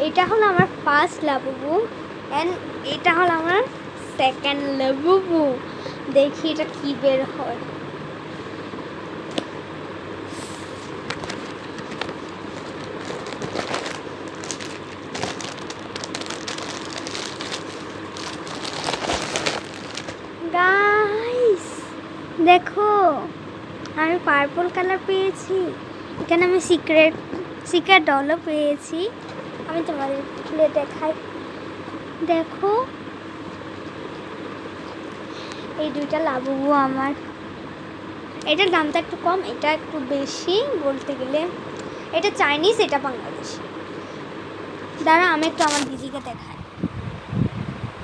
এটা হলো আমার ফার্স্ট লাবুবু অ্যান্ড এটা হলো আমার সেকেন্ড লাবুবু। দেখি এটা কি বের হয়। গাইস দেখো, আমি পার্পল কালার পেয়েছি। এখানে আমি সিক্রেট ডলও পেয়েছি। আমি তোমাদের খুলে দেখাই। দেখো এই দুইটা লাবুবু আমার। এটার দামটা একটু কম, এটা একটু বেশি বলতে গেলে। এটা চাইনিজ, এটা বাংলাদেশি। দাঁড়া আমি একটু আমার দিদিকে দেখাই।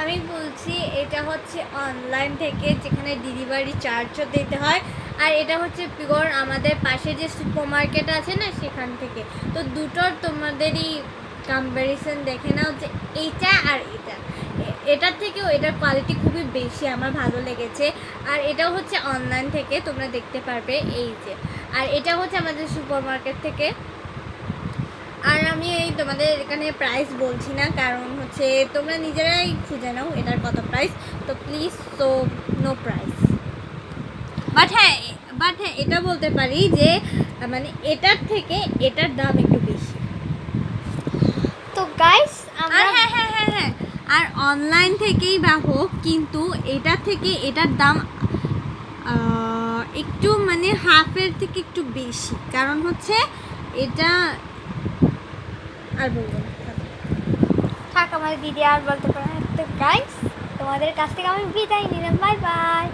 আমি বলছি এটা হচ্ছে অনলাইন থেকে, যেখানে ডেলিভারি চার্জও দিতে হয়। আর এটা হচ্ছে পিওর আমাদের পাশে যে সুপার মার্কেট আছে না, সেখান থেকে। তো দুটোর তোমাদেরই কম্প্যারিজন দেখে নাও যে এইটা আর এটা, এটার থেকেও এটার কোয়ালিটি খুবই বেশি আমার ভালো লেগেছে। আর এটাও হচ্ছে অনলাইন থেকে, তোমরা দেখতে পারবে এই যে। আর এটা হচ্ছে আমাদের সুপার মার্কেট থেকে। আর আমি এই তোমাদের এখানে প্রাইস বলছি না, কারণ হচ্ছে তোমরা নিজেরাই খুঁজে নাও এটার কত প্রাইস। তো প্লিজ, তো নো প্রাইস। বাট হ্যাঁ এটা বলতে পারি যে মানে এটার থেকে এটার দাম একটু বেশি। তো গাইস আর হ্যাঁ আর অনলাইন থেকেই বা হোক, কিন্তু এটার থেকে এটার দাম একটু মানে হাফের থেকে একটু বেশি। কারণ হচ্ছে এটা আর বলবো না, থাক আমার দিদি আর বলতে পারে না। তো গাইস তোমাদের কাছ থেকে আমি বিদায় নিলাম, বাই বাই।